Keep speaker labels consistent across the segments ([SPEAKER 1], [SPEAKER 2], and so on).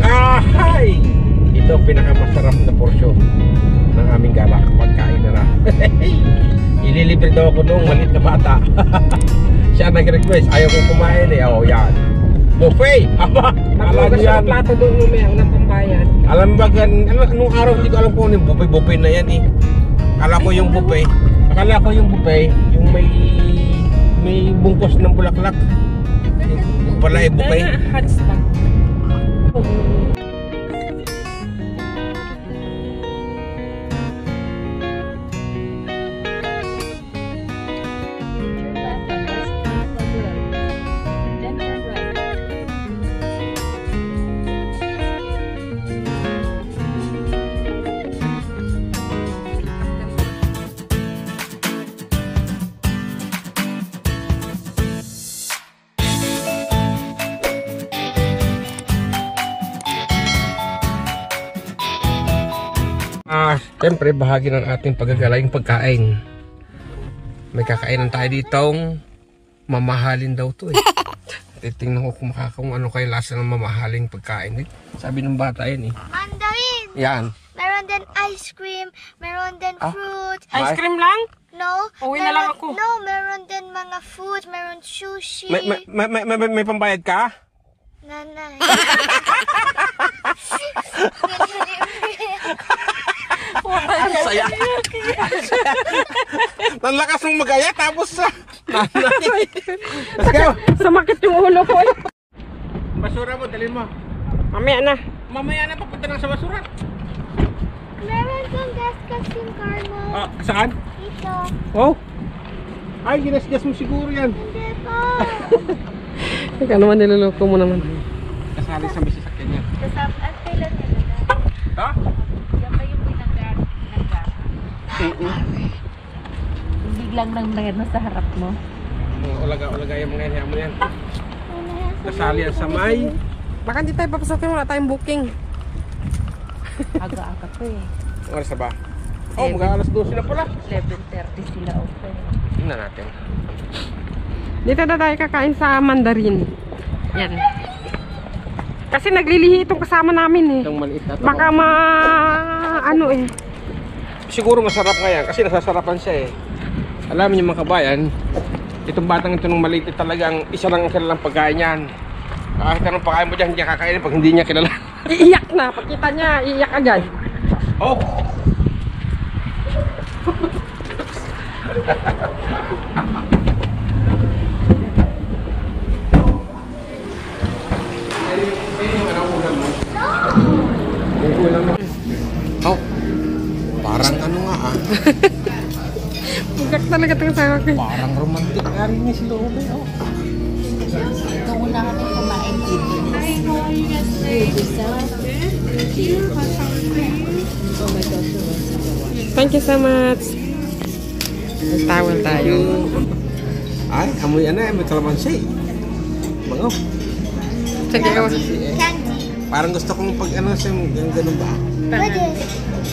[SPEAKER 1] Ay! Ito ang pinakamasarap na porsyon ng aming gala. Pagkain na na. Ililibre daw ako nung maliit na bata. Siya nag-request. Ayaw kong kumain eh. Oh, yan. Buffet! Aba! Alam niyo yan.
[SPEAKER 2] Plato doon may unang pambayan.
[SPEAKER 1] Alam ba anong araw hindi ko alam kung yung buffet na yan eh. Akala ko yung buffet. Akala ko yung buffet. Yung may bungkos ng bulaklak. Yung pala ay buffet.
[SPEAKER 2] Hot spot.
[SPEAKER 1] Siyempre bahagi ng ating paggagaling pagkain. May kakainan tayo ditong mamahalin daw to eh. Titingnan ko kung ano kayo lasa ng mamahaling pagkain eh. Sabi ng bata yan eh.
[SPEAKER 3] Mandarin!
[SPEAKER 1] Yan.
[SPEAKER 3] Meron din ice cream, meron din fruit.
[SPEAKER 2] Ice cream lang?
[SPEAKER 3] No.
[SPEAKER 2] Uwi na lang ako.
[SPEAKER 3] No, meron din mga food, meron sushi.
[SPEAKER 1] May pambayad ka?
[SPEAKER 3] Nanay.
[SPEAKER 1] Ang saya. Nanlakas mong magaya tapos nanay. Let's go.
[SPEAKER 2] Sumakit yung ulo ko eh.
[SPEAKER 1] Basura mo, dalhin mo.
[SPEAKER 2] Mamaya na.
[SPEAKER 1] Mamaya na papunta lang sa basura.
[SPEAKER 3] Meron kang gas yung car mo.
[SPEAKER 1] Ah, saan?
[SPEAKER 3] Dito.
[SPEAKER 1] Oh. Ay, ginas-gas mo siguro yan.
[SPEAKER 3] Hindi po.
[SPEAKER 2] Teka naman, niloloko mo naman.
[SPEAKER 1] Kasali sa may sasakyan niya.
[SPEAKER 3] Kasap at kailan nila na.
[SPEAKER 1] Ha?
[SPEAKER 3] Yan pa yung pinag-gas.
[SPEAKER 4] Biglang lang na sa harap mo.
[SPEAKER 1] Ulaga yung mga yan mo yan. Kasali yan sa may.
[SPEAKER 2] Baka hindi tayo papasokin, wala tayong booking.
[SPEAKER 4] Aga-aga pa eh.
[SPEAKER 1] Oras na ba? Oh, mga alas 12 na pala.
[SPEAKER 4] 11:30 sila open.
[SPEAKER 1] Tingnan natin.
[SPEAKER 2] Dito na tayo kakain sa Mandarin. Yan. Kasi naglilihi itong kasama namin eh.
[SPEAKER 1] Itong maliit na to.
[SPEAKER 2] Baka ano eh.
[SPEAKER 1] Siguro masarap nga yan kasi nasasarapan siya eh. Alam niyo mga kabayan, itong batang ito nung maliit talagang isa lang ang kilalang pagkain yan. Kahit anong pagkain mo dyan, hindi niya kakainin pag hindi niya kilala.
[SPEAKER 2] Iiyak na. Pagkita niya, iiyak agad.
[SPEAKER 1] Oh! Oh, parang ano nga ah.
[SPEAKER 2] Bugak talaga itong sawa ko.
[SPEAKER 1] Parang romantic nga rin niya si Lobe. Oh.
[SPEAKER 4] Ito muna kami kumain dito. Oh my gosh,
[SPEAKER 2] Thank you so much. May towel tayo.
[SPEAKER 1] Ay, amoy ano eh, may kalamansi. Bango.
[SPEAKER 2] Sige ko.
[SPEAKER 3] Candy.
[SPEAKER 1] Parang gusto kong pag ano siya, ganun ba?
[SPEAKER 3] Pwede.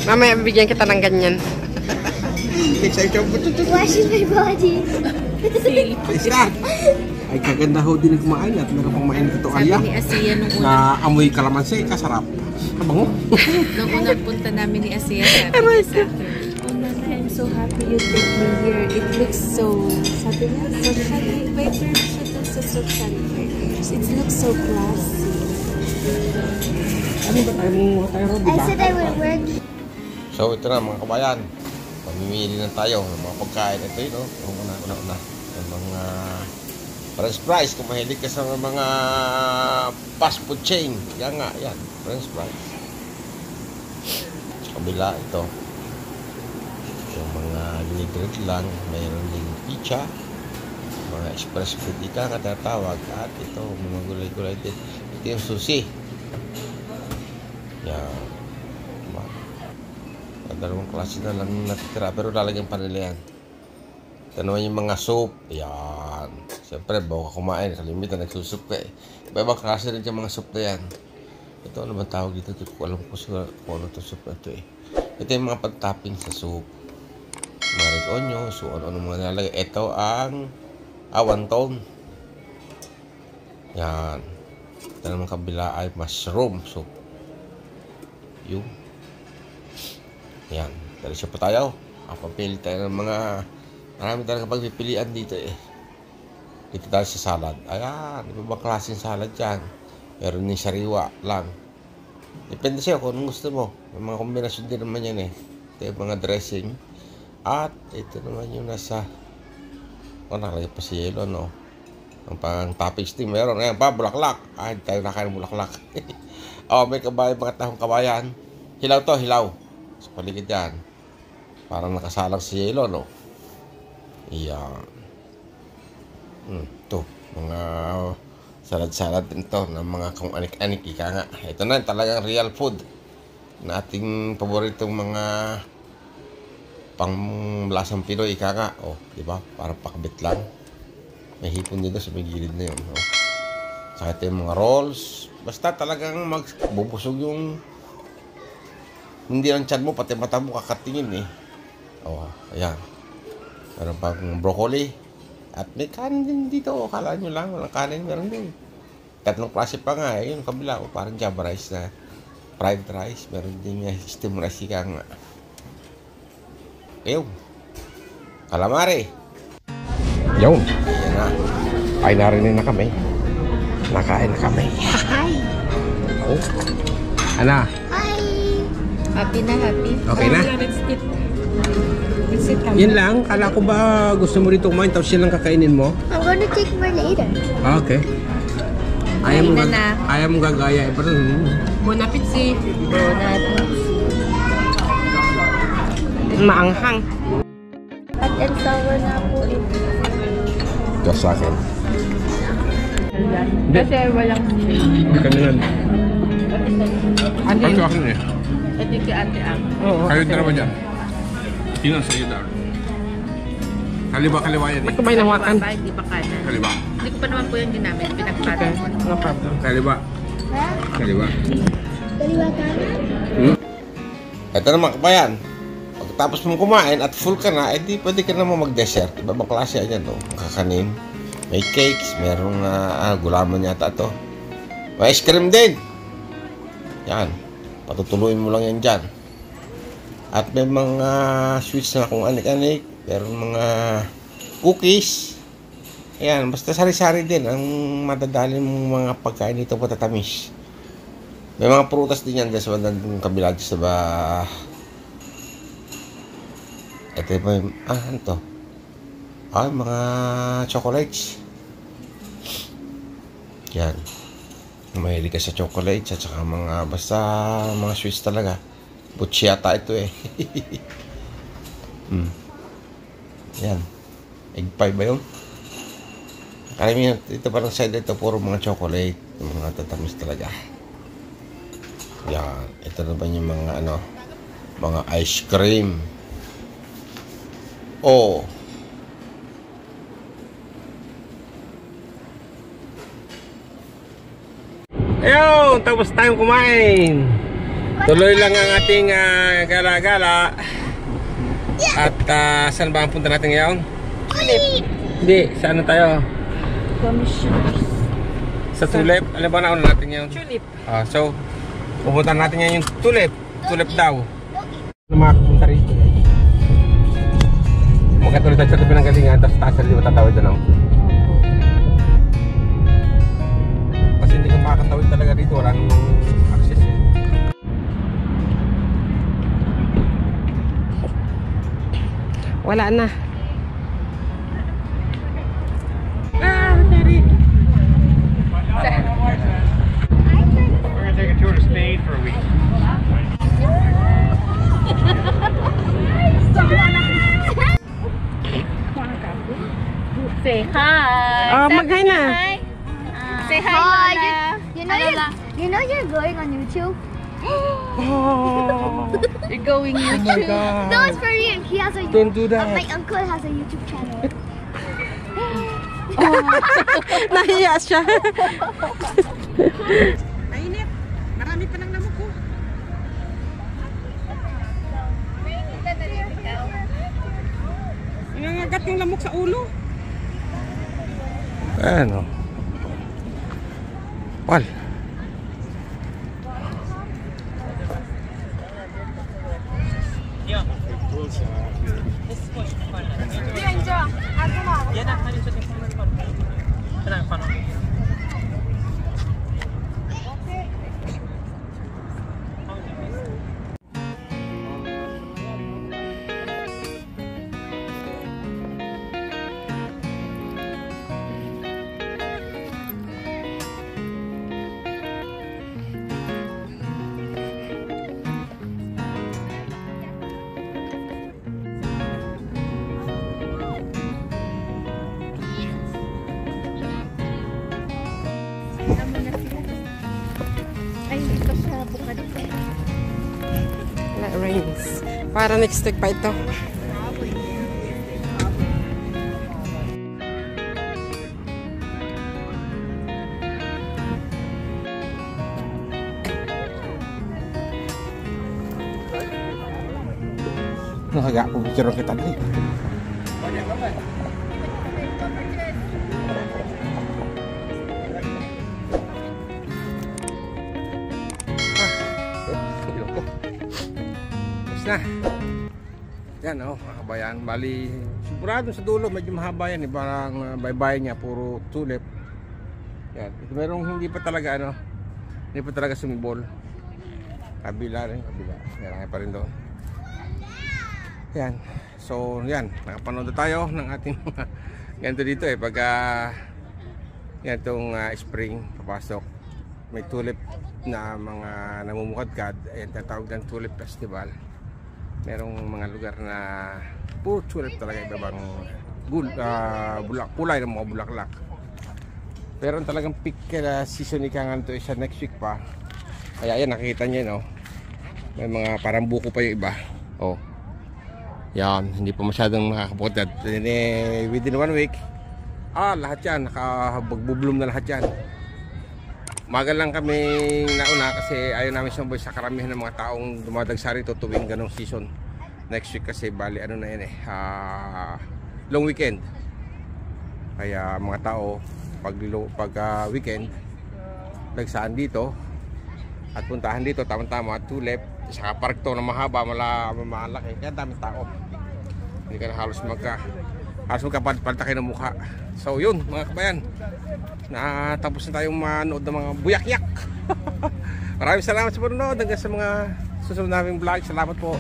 [SPEAKER 2] Mamaya bibigyan kita ng ganyan.
[SPEAKER 1] Excited po.
[SPEAKER 3] Washing my body.
[SPEAKER 1] Isa. Ay kaganda ho din kumain at meron pang mainit ito
[SPEAKER 4] Sabi
[SPEAKER 1] alya.
[SPEAKER 4] ni Asia nung
[SPEAKER 1] Na amoy kalamansi, kasarap. Kabango.
[SPEAKER 4] nung unang punta namin ni Asia, sabi niya sa akin, "Oh, Nana, I'm so happy you take me here. It looks so," sabi niya, "socially." By term siya dun sa social workers. It looks so classy.
[SPEAKER 1] Ano ba tayo Rob?
[SPEAKER 3] I said I will work.
[SPEAKER 1] So ito na mga kabayan. Mamimili na tayo ng mga pagkain. Ito yun, oh. Una. Yung mga French fries. Kung mahilig ka sa mga fast food chain. Yan nga, yan. French fries. Sa kabila, ito. Yung mga delivery lang. Mayroon din pizza. Mga express food ika nga tinatawag. At ito, mga gulay-gulay din. Ito yung sushi. Yan. Dalawang klase na lang natitira pero lalagyan pa nila yan. Tanong yung mga soup. Yan. Siyempre bago ka kumain kalimitan nagsusup ka eh. Iba-ibang klase rin yung mga soup na yan. Ito ano ba tawag dito? Hindi ko alam kung ano ito soup na ito eh. Ito yung mga pag-topping sa soup. Mga red onion. So ano mga nalagay. Ito ang wonton. Yan. Ito naman kabila ay mushroom soup. Yung. Yan. Diretso pa tayo. Papili tayo ng mga... Marami talaga pagpipilian dito eh. Dito tayo sa salad. Ayan. Iba ba klaseng salad yan? Meron din sariwa lang. Depende sa'yo kung anong gusto mo. May mga kombinasyon din naman yan eh. Ito yung mga dressing. At ito naman yung nasa... nakalagay pa si yelo, no? Ang pang toppings din meron. Ayan pa, bulaklak. Ay, tayo nakain ng bulaklak. May kabayan, mga tahong kabayan. Hilaw to, hilaw. Sa paligid yan. Parang nakasalang si yelo, no? Iyan. Ito, mga salad-salad din to ng mga kung anik-anik. Ika nga. Ito na, talagang real food. Na ating paboritong mga pang-lasang Pinoy. Ika nga. Di ba? Parang pakbit lang. May hipon dito sa may gilid na yun. Saka ito yung mga rolls. Basta talagang magbubusog yung hindi lang tiyan mo, pati mata mo kakatingin eh. Ayan. Meron pang broccoli. At may kanin din dito. Kala nyo lang, walang kanin. Meron din. 3 klase pa nga. Yung kabila, parang java rice na fried rice. Meron din steam rice ka nga. Ayun. Calamari. Yun. Ayan na. Ay, narinig na kami. Nakain na kami.
[SPEAKER 3] Hi.
[SPEAKER 1] Ana?
[SPEAKER 3] Hi.
[SPEAKER 4] Happy na, happy.
[SPEAKER 1] Okay na?
[SPEAKER 2] Let's eat. Let's eat kami.
[SPEAKER 1] Yan lang. Kala ko ba gusto mo rito kumain tapos yan lang kakainin mo?
[SPEAKER 3] I'm gonna take more later.
[SPEAKER 1] Okay. Ayaw mo gagaya.
[SPEAKER 2] Bon appetit.
[SPEAKER 3] Bon appetit.
[SPEAKER 2] Maanghang.
[SPEAKER 3] Hot and sour na po ito.
[SPEAKER 1] Ito sa akin.
[SPEAKER 4] Kasi walang
[SPEAKER 1] Kaningan.
[SPEAKER 2] Ano yun?
[SPEAKER 1] akin eh.
[SPEAKER 4] Ito kay Ate Ang.
[SPEAKER 2] Oo.
[SPEAKER 1] Kayo dalawa dyan. Tingnan sa iyo daw. Kaliwa yan eh.
[SPEAKER 2] Ba't ko ba inawakan?
[SPEAKER 4] Hindi pa kanan.
[SPEAKER 1] Kaliwa.
[SPEAKER 4] Hindi ko pa naman po yung ginamit. Pinagpatan ko.
[SPEAKER 2] No problem.
[SPEAKER 1] Kaliwa.
[SPEAKER 3] Ha?
[SPEAKER 1] Kaliwa.
[SPEAKER 3] Kaliwa kanan?
[SPEAKER 1] Ito naman kabayan. Pagkatapos mong kumain at full ka na, di pwede ka naman mag-dessert. Iba bang klase yan, no? Kakanin. May cakes, merong gulaman yata to. May ice cream din. Yan. Patutuluin mo lang yan dyan. At may mga sweets na kung anik-anik. Meron mga cookies. Ayan, basta sari-sari din ang madadali mong mga pagkain dito patatamis. May mga prutas din yan dyan sa bandang kabila sa ba... Ito yung ano to? Mga chocolates. Yan. Mahilig ka sa chocolates at saka mga basta mga sweets talaga. Butchi yata ito eh. Yan. Egg pie ba yun? Karamihan ito parang side ito puro mga chocolate. Mga tatamis talaga. Yan. Ito na ba yung mga mga ice cream. Ayun, tapos tayong kumain. Tuloy lang ang ating gala-gala. At saan ba ang punta natin ngayon? Hindi, saan na tayo?
[SPEAKER 4] Commissioners.
[SPEAKER 1] Sa Tulip. Alam ba nauna natin ngayon?
[SPEAKER 2] Tulip.
[SPEAKER 1] So, pupunta natin ngayon yung Tulip. Tulip daw. Makapunta rito. Magkatulad tayo sa tabi ng galingan, tapos taas sa liwa tatawid na lang. Kasi hindi ka makakatawid talaga dito, walang access eh.
[SPEAKER 2] Wala na.
[SPEAKER 1] Dari.
[SPEAKER 5] We're gonna take a tour to Spain for a week.
[SPEAKER 4] Say hi.
[SPEAKER 2] Mag-hi na.
[SPEAKER 4] Say hi,
[SPEAKER 3] Hi.
[SPEAKER 4] Lola.
[SPEAKER 3] You know you're going on YouTube?
[SPEAKER 2] Oh.
[SPEAKER 4] You're going YouTube.
[SPEAKER 3] No, it's for real. He has a
[SPEAKER 1] Don't do that.
[SPEAKER 3] My uncle has a YouTube channel.
[SPEAKER 2] Nahiya siya. Mainit. Marami pa ng lamok ko. Nangangagat yung lamok sa ulo.
[SPEAKER 1] Ano? Pal.
[SPEAKER 4] bukad pa.
[SPEAKER 2] Rains. Para next week pa ito.
[SPEAKER 1] Nakaga ako picture kita dali. Na. Yan mga kabayan, bali sigurado sa dulo medyo mahaba yan, parang baybayin niya puro tulip. Yan, ito merong hindi pa talaga hindi pa talaga sumibol. Kabila rin, kabila. Meron pa rin doon. Yan. So, yan, nakapanood na tayo ng ating mga ganito dito pagka yan itong spring papasok. May tulip na mga namumukadkad, ayan tatawag ng tulip festival. Merong mga lugar na puro tulip talaga, ibabang kulay ng mga bulaklak. Pero talagang peak season ikangan to isa next week pa. Kaya yan, nakikita nyo may mga parang buko pa yung iba. Yan, hindi pa masyadong makakaputad. Within 1 week, lahat yan, nakabagbublom na lahat yan. Magal lang kami nauna kasi ayaw namin sumboy sa karamihan ng mga taong dumadagsari rito tuwing ganong season. Next week kasi bali na yan long weekend. Kaya mga tao pag weekend nagsaan dito at puntahan dito tama-tama tulip. Saka park to na mahaba, malaki. Kaya daming tao. Hindi ka na halos magkapalta kayo ng mukha. So yun mga kabayan, natapos na tayong manood ng mga buyak-yak. Maraming salamat sa panonood. Hanggang sa mga susunod naming vlog. Salamat po.